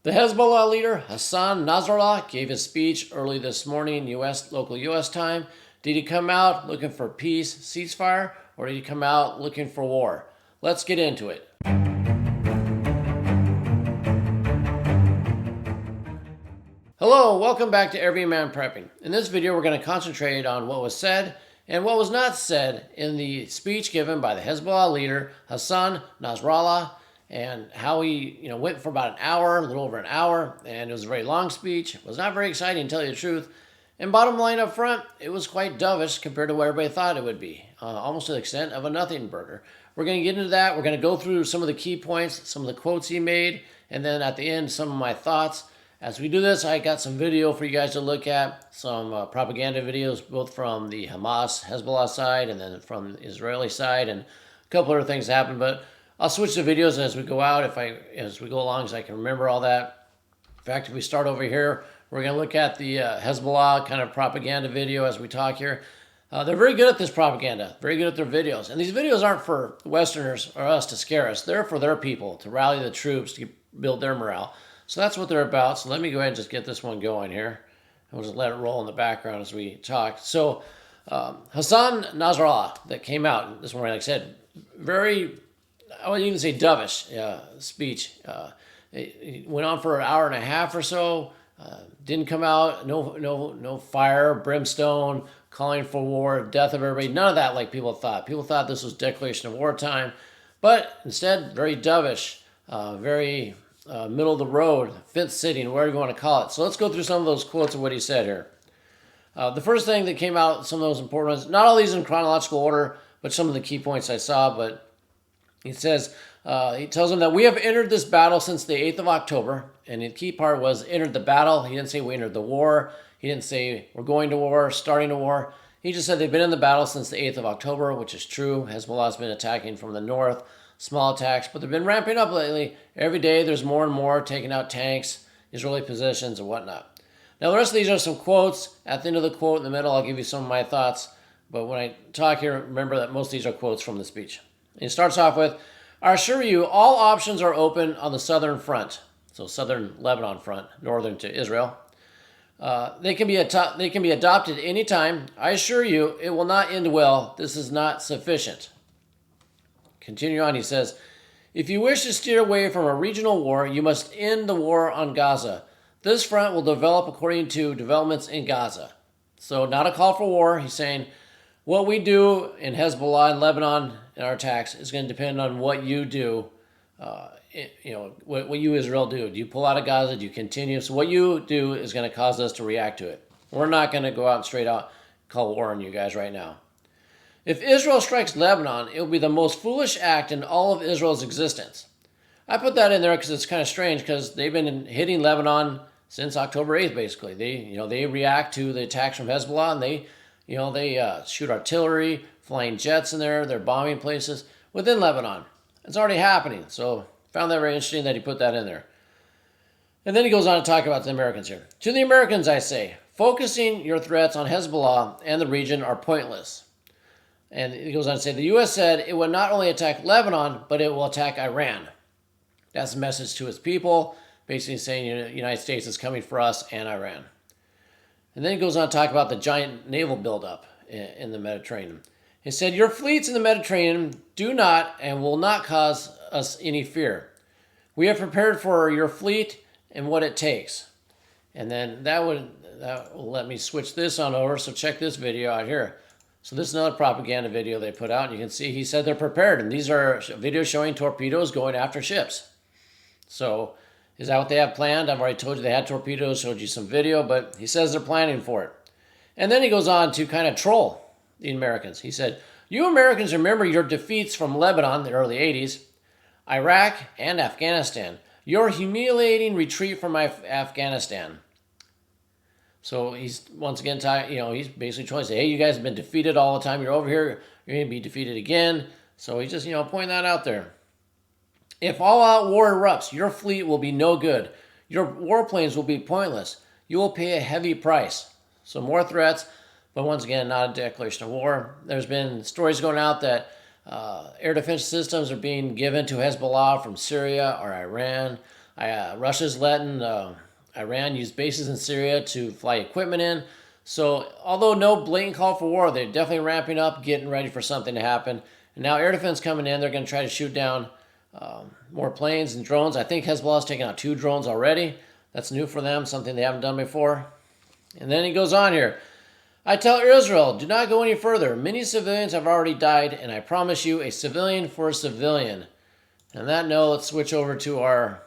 The Hezbollah leader, Hassan Nasrallah, gave his speech early this morning, local U.S. time. Did he come out looking for peace, ceasefire, or did he come out looking for war? Let's get into it. Hello, welcome back to Everyman Prepping. In this video, we're going to concentrate on what was said and what was not said in the speech given by the Hezbollah leader, Hassan Nasrallah, and how he went for about an hour, a little over an hour, and it was a very long speech. It was not very exciting, to tell you the truth. And bottom line up front, it was quite dovish compared to what everybody thought it would be, almost to the extent of a nothing burger. We're going to get into that. We're going to go through some of the key points, some of the quotes he made, and then at the end, some of my thoughts. As we do this, I got some video for you guys to look at, some propaganda videos, both from the Hamas, Hezbollah side, and then from the Israeli side, and a couple other things happened. But I'll switch the videos as we go out, as we go along, so I can remember all that. In fact, if we start over here, we're going to look at the Hezbollah kind of propaganda video as we talk here. They're very good at this propaganda, very good at their videos. And these videos aren't for Westerners or us to scare us. They're for their people, to rally the troops, to build their morale. So that's what they're about. So let me go ahead and just get this one going here. And we'll just let it roll in the background as we talk. So Hassan Nasrallah that came out this morning, like I said, very, I wouldn't even say dovish speech. It went on for an hour and a half or so. Didn't come out, no fire, brimstone, calling for war, death of everybody. None of that like people thought. People thought this was declaration of wartime. But instead, very dovish, very middle of the road, fence sitting, whatever you want to call it. So let's go through some of those quotes of what he said here. The first thing that came out, some of those important ones, not all these in chronological order, but some of the key points I saw. But he says, he tells them that we have entered this battle since the 8th of October. And the key part was entered the battle. He didn't say we entered the war. He didn't say we're going to war, starting a war. He just said they've been in the battle since the 8th of October, which is true. Hezbollah has been attacking from the north, small attacks, but they've been ramping up lately. Every day there's more and more taking out tanks, Israeli positions, and whatnot. Now the rest of these are some quotes. At the end of the quote in the middle, I'll give you some of my thoughts. But when I talk here, remember that most of these are quotes from the speech. And he starts off with, I assure you, all options are open on the southern front. So southern Lebanon front, northern to Israel. They can be adopted anytime. I assure you, it will not end well. This is not sufficient. Continue on, he says, if you wish to steer away from a regional war, you must end the war on Gaza. This front will develop according to developments in Gaza. So not a call for war. He's saying what we do in Hezbollah and Lebanon in our attacks is going to depend on what you do. What you, Israel, do. Do you pull out of Gaza? Do you continue? So what you do is going to cause us to react to it. We're not going to go out and straight out call war on you guys right now. If Israel strikes Lebanon, it will be the most foolish act in all of Israel's existence. I put that in there because it's kind of strange because they've been hitting Lebanon since October 8th, basically. They react to the attacks from Hezbollah, and they shoot artillery, flying jets in there. They're bombing places within Lebanon. It's already happening. So found that very interesting that he put that in there. And then he goes on to talk about the Americans here. To the Americans, I say, focusing your threats on Hezbollah and the region are pointless. And he goes on to say, the U.S. said it would not only attack Lebanon, but it will attack Iran. That's a message to its people, basically saying the United States is coming for us and Iran. And then he goes on to talk about the giant naval buildup in the Mediterranean. He said, your fleets in the Mediterranean do not and will not cause us any fear. We have prepared for your fleet and what it takes. And then that will let me switch this on over, so check this video out here. So this is another propaganda video they put out, and you can see he said they're prepared, and these are videos showing torpedoes going after ships. So is that what they have planned? I've already told you they had torpedoes, showed you some video, but he says they're planning for it. And then he goes on to kind of troll the Americans. He said, you Americans remember your defeats from Lebanon in the early 80s, Iraq, and Afghanistan. Your humiliating retreat from Afghanistan. So he's once again, he's basically trying to say, hey, you guys have been defeated all the time. You're over here. You're going to be defeated again. So he's just, pointing that out there. If all-out war erupts, your fleet will be no good. Your warplanes will be pointless. You will pay a heavy price. So more threats, but once again, not a declaration of war. There's been stories going out that air defense systems are being given to Hezbollah from Syria or Iran. Russia's letting Iran use bases in Syria to fly equipment in. So although no blatant call for war, they're definitely ramping up, getting ready for something to happen. And now air defense coming in, they're going to try to shoot down more planes and drones. I think Hezbollah's taken out 2 drones already. That's new for them, something they haven't done before. And then he goes on here. I tell Israel, do not go any further. Many civilians have already died, and I promise you a civilian for a civilian. And on that note, let's switch over to our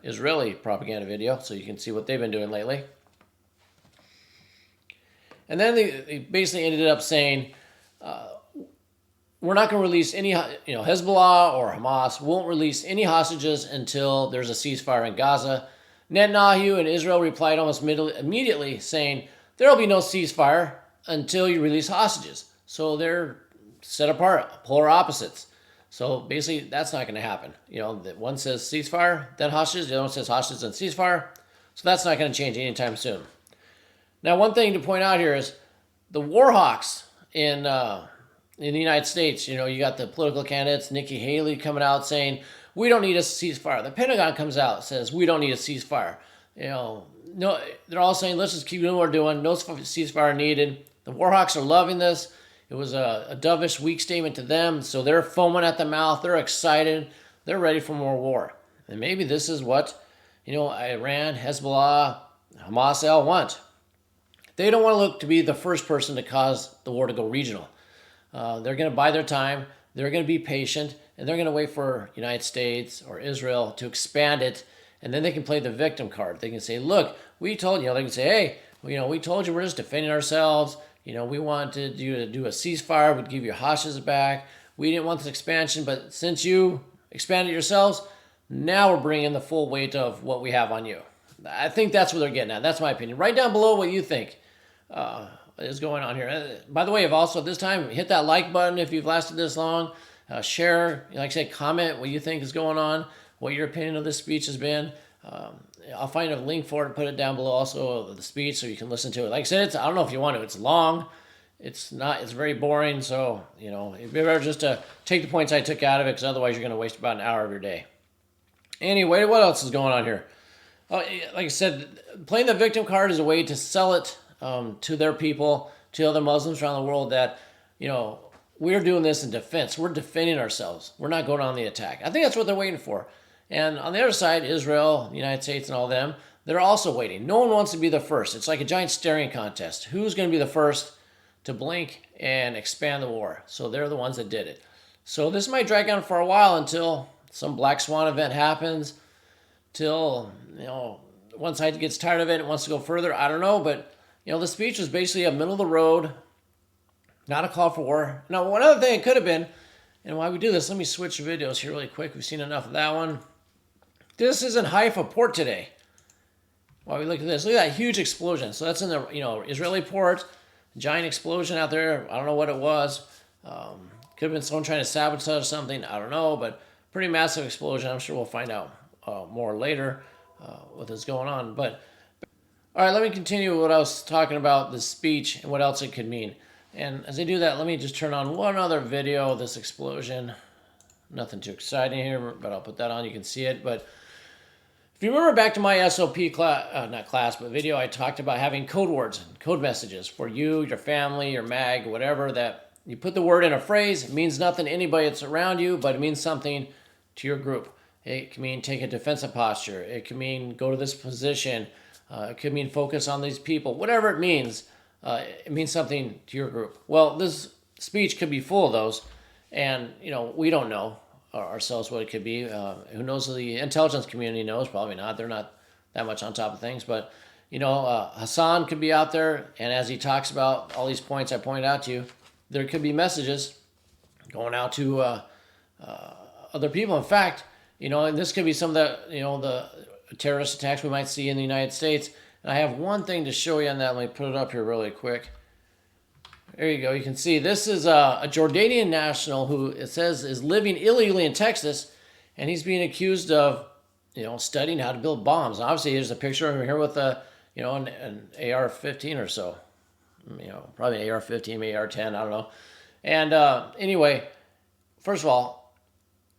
Israeli propaganda video so you can see what they've been doing lately. And then they basically ended up saying, we're not going to release any, Hezbollah or Hamas won't release any hostages until there's a ceasefire in Gaza. Netanyahu and Israel replied almost immediately saying, there will be no ceasefire until you release hostages. So they're set apart, polar opposites. So basically, that's not going to happen. One says ceasefire, then hostages. The other one says hostages, then ceasefire. So that's not going to change anytime soon. Now, one thing to point out here is the war hawks in the United States. You got the political candidates, Nikki Haley coming out saying, we don't need a ceasefire. The Pentagon comes out and says, we don't need a ceasefire. No, they're all saying, let's just keep doing what we're doing. No ceasefire needed. The war hawks are loving this. It was a dovish, weak statement to them, so they're foaming at the mouth. They're excited. They're ready for more war. And maybe this is what, Iran, Hezbollah, Hamas all want. They don't want to look to be the first person to cause the war to go regional. They're going to buy their time. They're going to be patient, and they're going to wait for United States or Israel to expand it, and then they can play the victim card. They can say, look, we told you. They can say, hey, we told you we're just defending ourselves. We wanted you to do a ceasefire. We'd give your hostages back. We didn't want this expansion, but since you expanded yourselves, now we're bringing the full weight of what we have on you. I think that's what they're getting at. That's my opinion. Write down below what you think is going on here. By the way, if also at this time, hit that like button if you've lasted this long. Share, like I said, comment what you think is going on, what your opinion of this speech has been. I'll find a link for it and put it down below also of the speech so you can listen to it. Like I said, I don't know if you want to. It's long. It's very boring. So, it'd be better just to take the points I took out of it because otherwise you're going to waste about an hour of your day. Anyway, what else is going on here? Like I said, playing the victim card is a way to sell it to their people, to other Muslims around the world that, we're doing this in defense. We're defending ourselves. We're not going on the attack. I think that's what they're waiting for. And on the other side, Israel, the United States, and all them, they're also waiting. No one wants to be the first. It's like a giant staring contest. Who's going to be the first to blink and expand the war? So they're the ones that did it. So this might drag on for a while until some black swan event happens, till, one side gets tired of it and wants to go further. I don't know, but, the speech was basically a middle of the road, not a call for war. Now, one other thing it could have been, and why we do this, let me switch videos here really quick. We've seen enough of that one. This is in Haifa port today. While we look at this, look at that huge explosion. So that's in the Israeli port, giant explosion out there. I don't know what it was. Could have been someone trying to sabotage something. I don't know, but pretty massive explosion. I'm sure we'll find out more later what is going on. But all right, let me continue what I was talking about, the speech and what else it could mean. And as I do that, let me just turn on one other video of this explosion. Nothing too exciting here, but I'll put that on. You can see it. But if you remember back to my SOP class, not class, but video, I talked about having code words and code messages for you, your family, your mag, whatever, that you put the word in a phrase. It means nothing to anybody that's around you, but it means something to your group. It can mean take a defensive posture. It can mean go to this position. It could mean focus on these people. Whatever it means something to your group. Well, this speech could be full of those, and we don't know ourselves what it could be. Who knows? The intelligence community knows. Probably not. They're not that much on top of things. But Hassan could be out there, and as he talks about all these points I pointed out to you, there could be messages going out to other people. In fact, and this could be some of the terrorist attacks we might see in the United States. And I have one thing to show you on that. Let me put it up here really quick. There you go. You can see this is a Jordanian national who it says is living illegally in Texas, and he's being accused of, studying how to build bombs. And obviously, here's a picture of him here with an AR-15 or so. Probably an AR-15, maybe AR-10, I don't know. And anyway, first of all,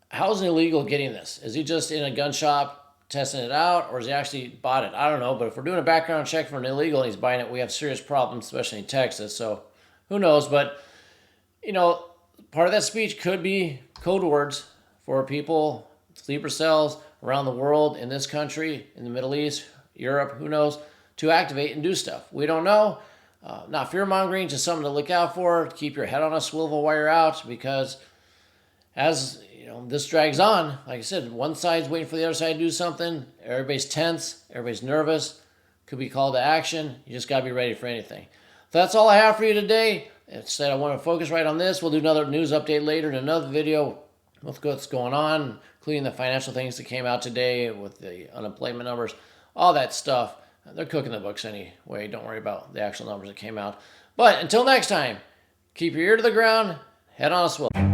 How's an illegal getting this? Is he just in a gun shop testing it out, or has he actually bought it? I don't know, but if we're doing a background check for an illegal and he's buying it, we have serious problems, especially in Texas. So who knows? But, you know, part of that speech could be code words for people, sleeper cells around the world, in this country, in the Middle East, Europe, who knows, to activate and do stuff. We don't know. Not fear-mongering, just something to look out for. Keep your head on a swivel while you're out, because as you know, this drags on. Like I said, one side's waiting for the other side to do something. Everybody's tense. Everybody's nervous. Could be called to action. You just got to be ready for anything. So that's all I have for you today. Instead, I want to focus right on this. We'll do another news update later in another video with what's going on, including the financial things that came out today with the unemployment numbers, all that stuff. They're cooking the books anyway. Don't worry about the actual numbers that came out. But until next time, keep your ear to the ground, head on a swivel.